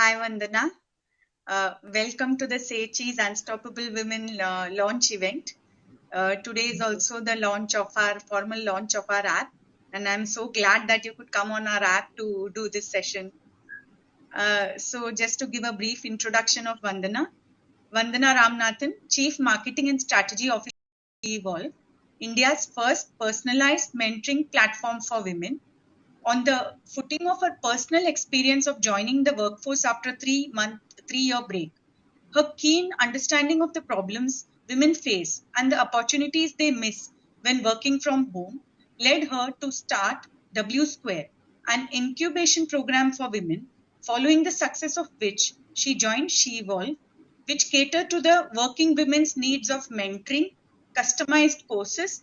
Hi, Vandana. Welcome to the Say Cheese Unstoppable Women launch event. Today is also the formal launch of our app, and I'm so glad that you could come on our app to do this session. So, just to give a brief introduction of Vandana, Vandana Ramnathan, Chief Marketing and Strategy Officer, Evolve, India's first personalized mentoring platform for women. On the footing of her personal experience of joining the workforce after a 3-year break, her keen understanding of the problems women face and the opportunities they miss when working from home led her to start W Square, an incubation program for women, following the success of which she joined SheEvolve, which cater to the working women's needs of mentoring, customized courses,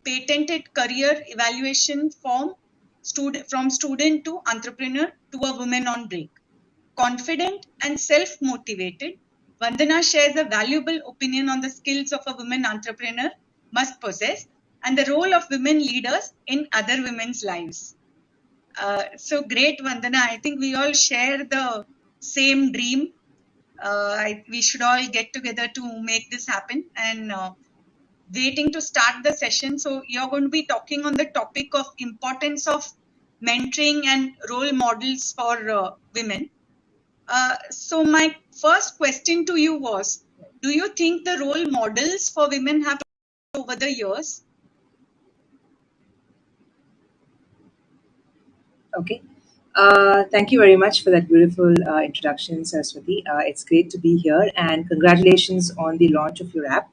patented career evaluation form from student to entrepreneur to a woman on break. Confident and self-motivated, Vandana shares a valuable opinion on the skills of a women entrepreneur must possess and the role of women leaders in other women's lives. So great, Vandana. I think we all share the same dream. We should all get together to make this happen and waiting to start the session. So you're going to be talking on the topic of importance of mentoring and role models for women. So my first question to you was, do you think the role models for women have over the years? Okay. Thank you very much for that beautiful introduction, Saraswati. It's great to be here, and congratulations on the launch of your app.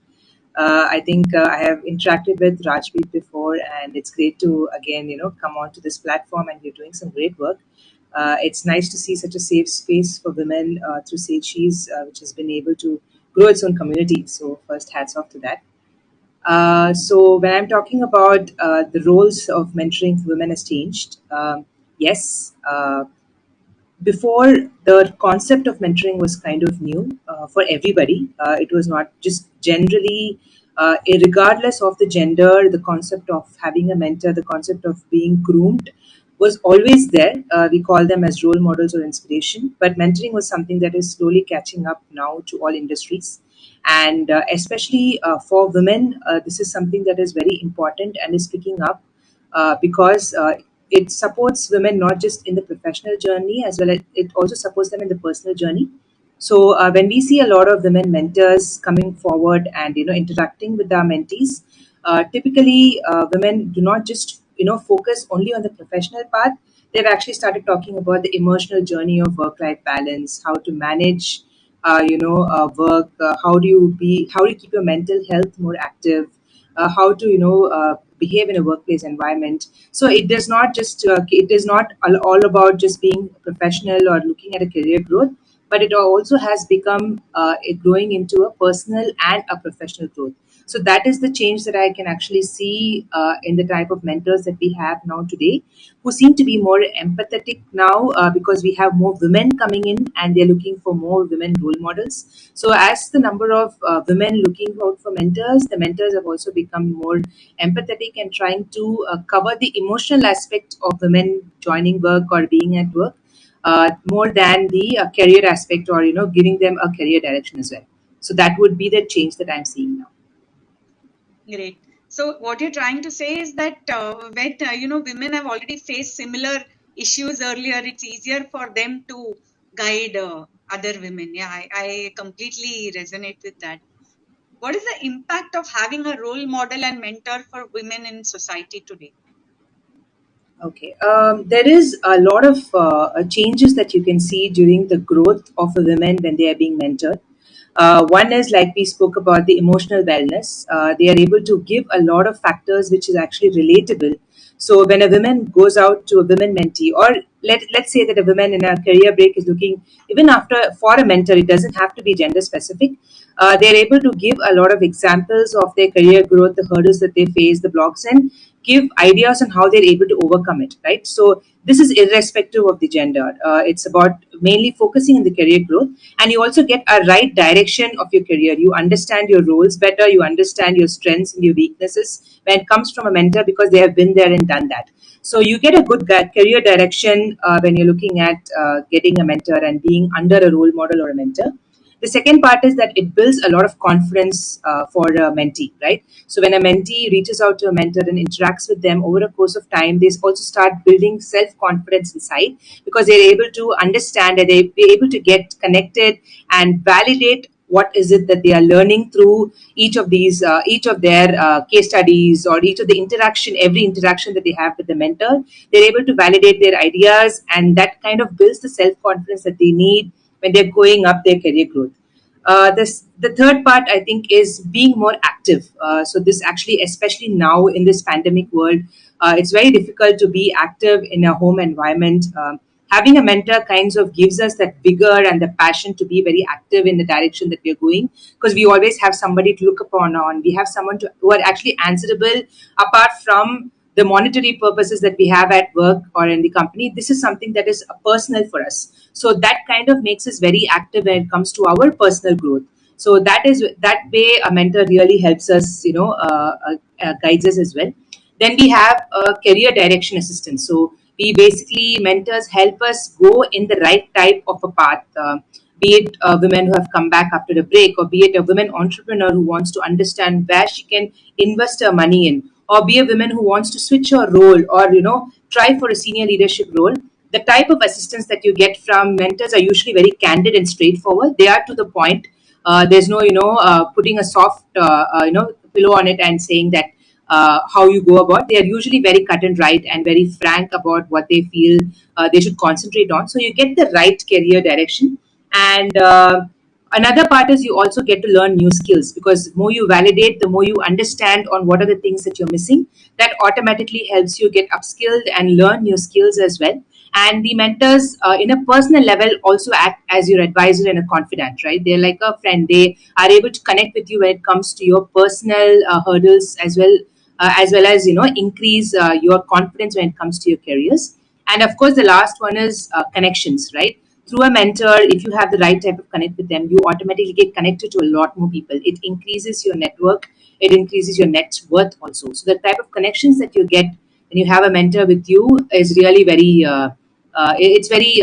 I think I have interacted with Rajpreet before, and it's great to again, come onto this platform, and you're doing some great work. It's nice to see such a safe space for women through Say Cheese, which has been able to grow its own community. So, first, hats off to that. So when I'm talking about the roles of mentoring for women has changed, yes. Before, the concept of mentoring was kind of new for everybody. It was not just generally, regardless of the gender, the concept of having a mentor, the concept of being groomed was always there. We call them as role models or inspiration. But mentoring was something that is slowly catching up now to all industries. And especially for women, this is something that is very important and is picking up because it supports women not just in the professional journey as well as it also supports them in the personal journey. So when we see a lot of women mentors coming forward and interacting with our mentees, typically women do not just focus only on the professional path. They've actually started talking about the emotional journey of work-life balance, how to manage work, how do you keep your mental health more active, how to behave in a workplace environment. So it is not all about just being professional or looking at a career growth, but it also has become growing into a personal and a professional growth. So that is the change that I can actually see in the type of mentors that we have now today, who seem to be more empathetic now because we have more women coming in and they're looking for more women role models. So as the number of women looking out for mentors, the mentors have also become more empathetic and trying to cover the emotional aspect of women joining work or being at work more than the career aspect or giving them a career direction as well. So that would be the change that I'm seeing now. Great. So what you're trying to say is that when women have already faced similar issues earlier, it's easier for them to guide other women. Yeah, I completely resonate with that. What is the impact of having a role model and mentor for women in society today? Okay. There is a lot of changes that you can see during the growth of a women when they are being mentored. One is like we spoke about the emotional wellness. They are able to give a lot of factors which is actually relatable. So when a woman goes out to a women mentee, or let's say that a woman in a career break is looking even after for a mentor, it doesn't have to be gender specific. They're able to give a lot of examples of their career growth, the hurdles that they face, the blocks, and give ideas on how they're able to overcome it, right? So this is irrespective of the gender. It's about mainly focusing on the career growth, and you also get a right direction of your career. You understand your roles better, you understand your strengths and your weaknesses when it comes from a mentor because they have been there and done that. So you get a good career direction when you're looking at getting a mentor and being under a role model or a mentor. The second part is that it builds a lot of confidence for a mentee, right? So when a mentee reaches out to a mentor and interacts with them over a course of time, they also start building self confidence inside, because they're able to understand and they be able to get connected and validate what is it that they are learning through each of their case studies, or each of the interaction, every interaction that they have with the mentor. They're able to validate their ideas, and that kind of builds the self confidence that they need when they're going up their career growth. The third part, I think, is being more active. So this actually, especially now in this pandemic world, it's very difficult to be active in a home environment. Having a mentor kinds of gives us that vigor and the passion to be very active in the direction that we're going, because we always have somebody to look upon on. We have someone who are actually answerable apart from the monetary purposes that we have at work or in the company. This is something that is personal for us. So that kind of makes us very active when it comes to our personal growth. So that way a mentor really helps us, guides us as well. Then we have a career direction assistance. So we basically, mentors help us go in the right type of a path. Be it women who have come back after a break, or be it a women entrepreneur who wants to understand where she can invest her money in, or be a woman who wants to switch her role, or try for a senior leadership role. The type of assistance that you get from mentors are usually very candid and straightforward. They are to the point. There's no putting a soft pillow on it and saying that how you go about. They are usually very cut and right and very frank about what they feel they should concentrate on. So you get the right career direction. And another part is you also get to learn new skills, because the more you validate, the more you understand on what are the things that you're missing. That automatically helps you get upskilled and learn new skills as well. And the mentors, in a personal level, also act as your advisor and a confidant, right? They're like a friend. They are able to connect with you when it comes to your personal hurdles, as well as increase your confidence when it comes to your careers. And of course, the last one is connections, right? Through a mentor, if you have the right type of connect with them, you automatically get connected to a lot more people. It increases your network, it increases your net worth also. So the type of connections that you get when you have a mentor with you is really very it's very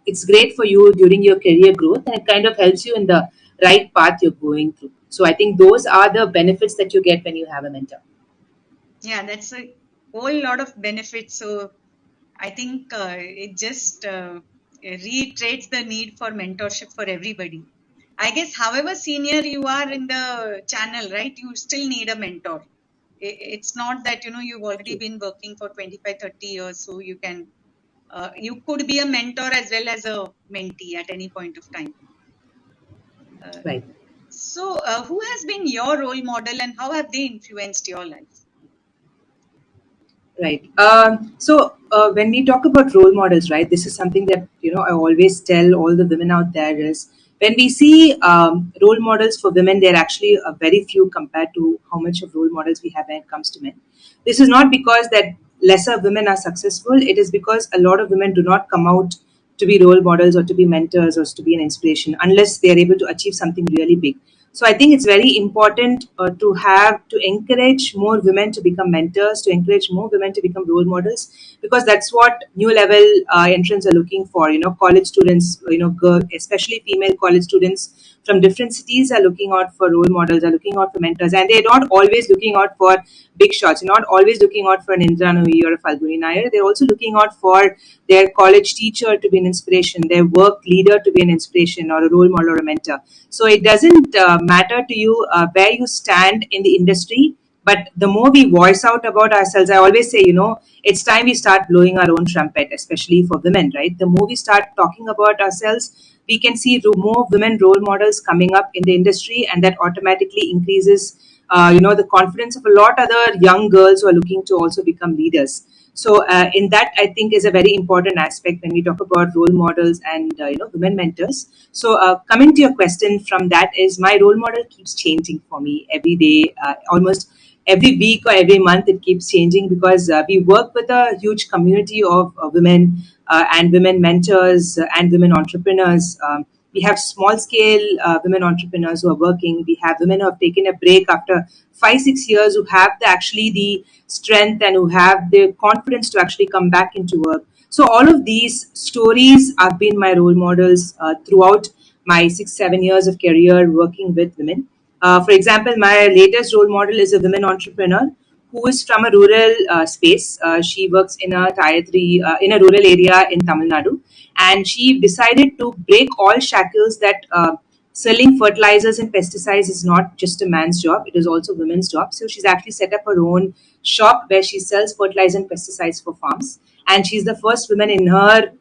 it's great for you during your career growth, and it kind of helps you in the right path you're going through. So I think those are the benefits that you get when you have a mentor. Yeah, that's a whole lot of benefits. So I think it just reiterates the need for mentorship for everybody. I guess, however senior you are in the channel, right, you still need a mentor. It's not that, you've already True. been working for 25, 30 years, so you could be a mentor as well as a mentee at any point of time. Uh, Right. so, who has been your role model and how have they influenced your life? Right. So when we talk about role models, right, this is something that I always tell all the women out there is, when we see role models for women, they're actually very few compared to how much of role models we have when it comes to men. This is not because that lesser women are successful. It is because a lot of women do not come out to be role models or to be mentors or to be an inspiration unless they are able to achieve something really big. So I think it's very important to encourage more women to become mentors, to encourage more women to become role models, because that's what new level entrants are looking for. College students, especially female college students from different cities are looking out for role models, are looking out for mentors, and they're not always looking out for big shots. They're not always looking out for an Indra Nooyi or a Falguni Nair. They're also looking out for their college teacher to be an inspiration, their work leader to be an inspiration or a role model or a mentor. So it doesn't matter to you where you stand in the industry, but the more we voice out about ourselves, I always say, it's time we start blowing our own trumpet, especially for women, right? The more we start talking about ourselves, we can see more women role models coming up in the industry, and that automatically increases, the confidence of a lot other young girls who are looking to also become leaders. So, in that, I think is a very important aspect when we talk about role models and women mentors. So, coming to your question from that is, my role model keeps changing for me every day, almost every week or every month. It keeps changing because we work with a huge community of women and women mentors and women entrepreneurs. We have small scale women entrepreneurs who are working. We have women who have taken a break after 5 6 years, who have actually the strength and who have the confidence to actually come back into work. So all of these stories have been my role models throughout my 6 7 years of career working with women. For example, my latest role model is a women entrepreneur who is from a rural space. She works in a tier three in a rural area in Tamil Nadu, and she decided to break all shackles that selling fertilizers and pesticides is not just a man's job; it is also women's job. So she's actually set up her own shop where she sells fertilizer and pesticides for farms, and she's the first woman in her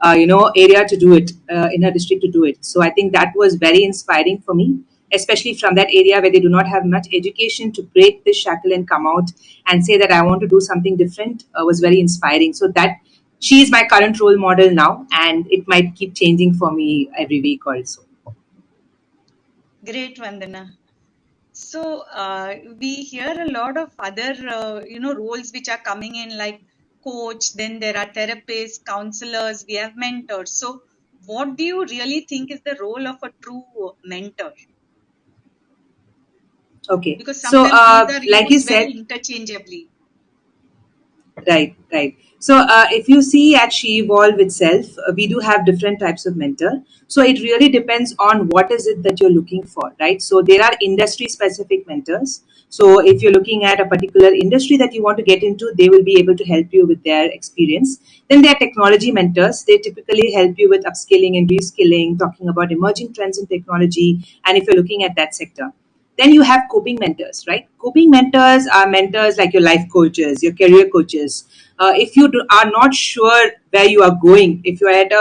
area to do it, in her district to do it. So I think that was very inspiring for me, especially from that area where they do not have much education, to break this shackle and come out and say that I want to do something different was very inspiring. So that she is my current role model now, and it might keep changing for me every week also. Great, Vandana. So we hear a lot of other, roles which are coming in, like coach. Then there are therapists, counselors. We have mentors. So what do you really think is the role of a true mentor? Okay, Because so sometimes these are like you used very said, interchangeably. right, right. So, if you see at She Evolve itself, we do have different types of mentor. So, it really depends on what is it that you're looking for, right? So, there are industry specific mentors. So, if you're looking at a particular industry that you want to get into, they will be able to help you with their experience. Then there are technology mentors. They typically help you with upskilling and reskilling, talking about emerging trends in technology, and if you're looking at that sector. Then you have coping mentors, right? Coping mentors are mentors like your life coaches, your career coaches. If you are not sure where you are going, if you're at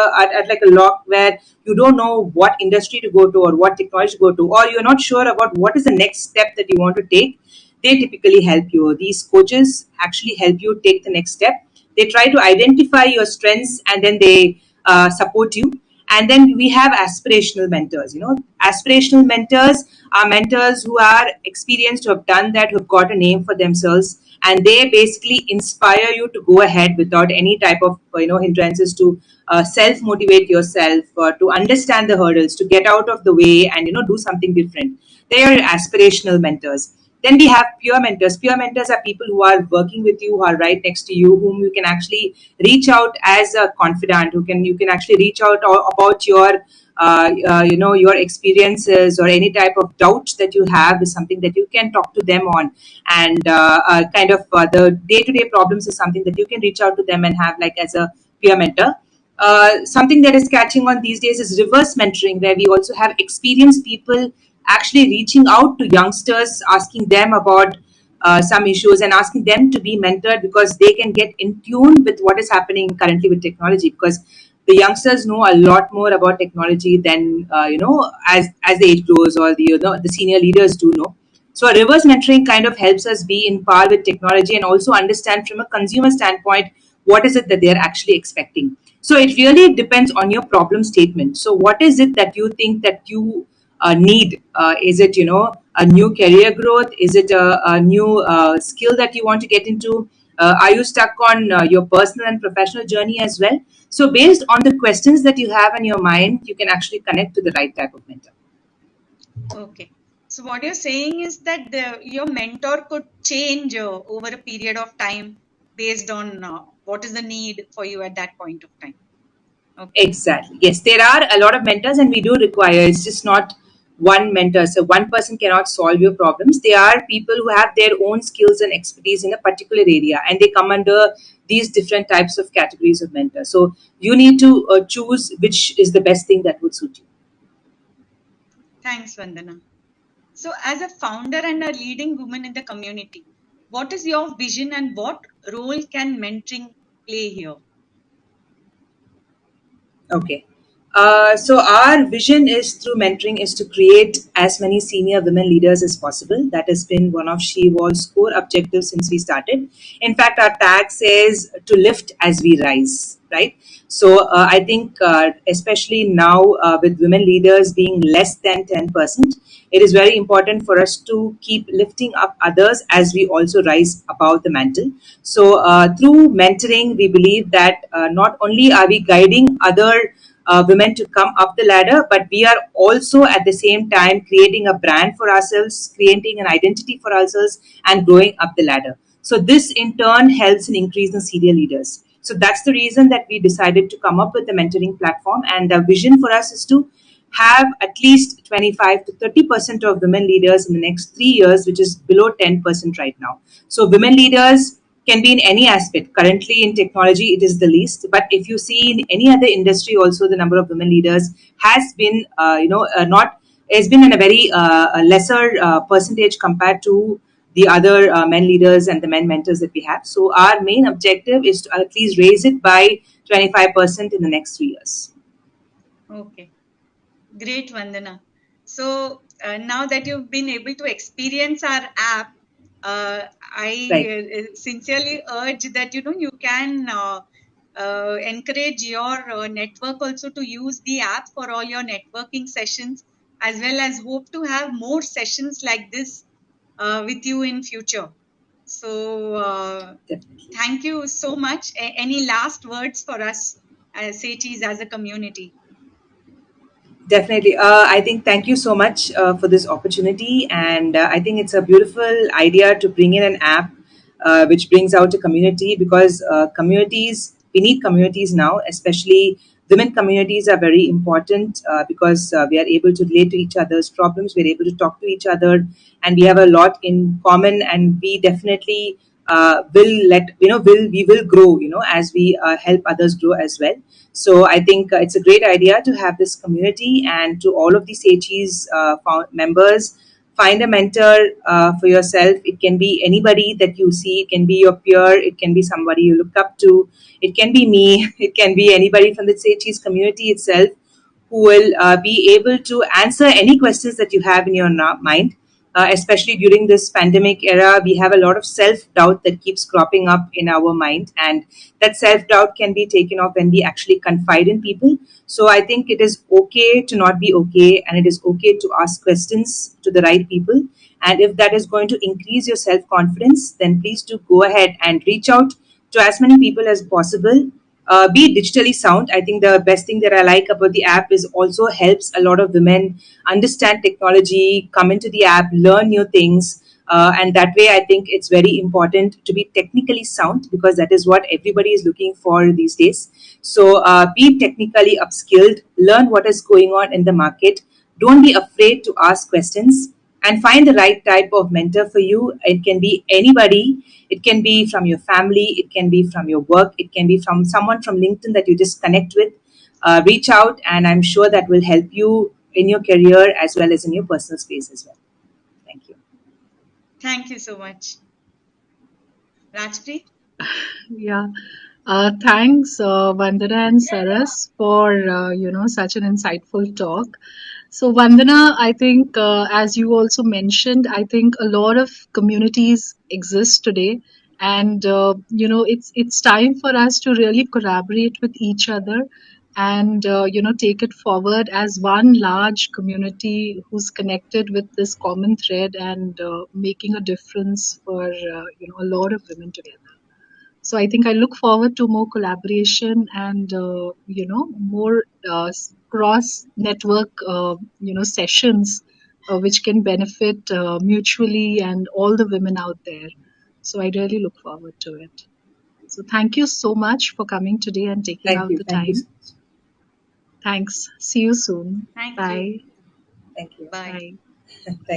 like a lock where you don't know what industry to go to or what technology to go to, or you're not sure about what is the next step that you want to take, they typically help you. These coaches actually help you take the next step. They try to identify your strengths and then they support you. And then we have aspirational mentors. Aspirational mentors are mentors who are experienced, who have done that, who have got a name for themselves, and they basically inspire you to go ahead without any type of hindrances, to self motivate yourself, to understand the hurdles, to get out of the way and do something different. They are aspirational mentors. Then we have peer mentors. Peer mentors are people who are working with you, who are right next to you, whom you can actually reach out as a confidant, who can you can actually reach out about your experiences, or any type of doubt that you have is something that you can talk to them on. And kind of the day to day problems is something that you can reach out to them and have like as a peer mentor. Something that is catching on these days is reverse mentoring, where we also have experienced people actually reaching out to youngsters, asking them about some issues and asking them to be mentored, because they can get in tune with what is happening currently with technology. Because the youngsters know a lot more about technology than as the age grows, or the senior leaders do know. So a reverse mentoring kind of helps us be in par with technology and also understand from a consumer standpoint what is it that they're actually expecting. So it really depends on your problem statement. So what is it that you think that you need? Is it a new career growth? Is it a new skill that you want to get into? Are you stuck on your personal and professional journey as well? So based on the questions that you have in your mind, you can actually connect to the right type of mentor. Okay. So what you're saying is that your mentor could change over a period of time based on what is the need for you at that point of time. Okay. Exactly. Yes, there are a lot of mentors, and we do require, it's just not one mentor. So, one person cannot solve your problems. They are people who have their own skills and expertise in a particular area, and they come under these different types of categories of mentors. So, you need to choose which is the best thing that would suit you. Thanks, Vandana. So, as a founder and a leading woman in the community, what is your vision and what role can mentoring play here? Okay. So our vision is through mentoring is to create as many senior women leaders as possible. That has been one of She Evolve's core objectives since we started. In fact, our tag says to lift as we rise, right? So I think especially now with women leaders being less than 10%, it is very important for us to keep lifting up others as we also rise above the mantle. So through mentoring, we believe that not only are we guiding other women to come up the ladder, but we are also at the same time creating a brand for ourselves, creating an identity for ourselves, and growing up the ladder. So this in turn helps in increasing senior leaders. So that's the reason that we decided to come up with the mentoring platform. And the vision for us is to have at least 25 to 30% of women leaders in the next 3 years, which is below 10% right now. So women leaders can be in any aspect. Currently in technology, it is the least. But if you see in any other industry, also the number of women leaders has been, not has been in a very a lesser percentage compared to the other men leaders and the men mentors that we have. So our main objective is to at least raise it by 25% in the next 3 years. Okay. Great, Vandana. So now that you've been able to experience our app, I Right. sincerely urge that you can encourage your network also to use the app for all your networking sessions, as well as hope to have more sessions like this with you in future. So Definitely. thank you so much. Any last words for us as Sechis as a community? Definitely. I think thank you so much for this opportunity. And I think it's a beautiful idea to bring in an app which brings out a community, because we need communities now, especially women communities are very important because we are able to relate to each other's problems, we're able to talk to each other, and we have a lot in common. And we definitely we will grow, as we help others grow as well. So I think it's a great idea to have this community, and to all of the SECHI's members, find a mentor for yourself. It can be anybody that you see. It can be your peer. It can be somebody you look up to. It can be me. It can be anybody from the SECHI's community itself, who will be able to answer any questions that you have in your mind. Especially during this pandemic era, we have a lot of self doubt that keeps cropping up in our mind, and that self doubt can be taken off when we actually confide in people. So I think it is okay to not be okay, and it is okay to ask questions to the right people. And if that is going to increase your self confidence, then please do go ahead and reach out to as many people as possible. Be digitally sound. I think the best thing that I like about the app is also helps a lot of women understand technology, come into the app, learn new things. And that way, I think it's very important to be technically sound, because that is what everybody is looking for these days. So be technically upskilled, learn what is going on in the market. Don't be afraid to ask questions, and find the right type of mentor for you. It can be anybody. It can be from your family, it can be from your work, it can be from someone from LinkedIn that you just connect with. Reach out, and I'm sure that will help you in your career as well as in your personal space as well. Thank you. Thank you so much. Rajpreet? Yeah. Thanks, Vandana and Saras, for such an insightful talk. So, Vandana, I think, as you also mentioned, I think a lot of communities exist today, and it's time for us to really collaborate with each other, and take it forward as one large community who's connected with this common thread, and making a difference for a lot of women together. So I think I look forward to more collaboration, and more cross network sessions which can benefit mutually and all the women out there. So I really look forward to it. So thank you so much for coming today and taking Thank out you. the Thank you so time. much. Thanks. See you soon. Thank you. Bye. Thank you. Bye. Bye. Thank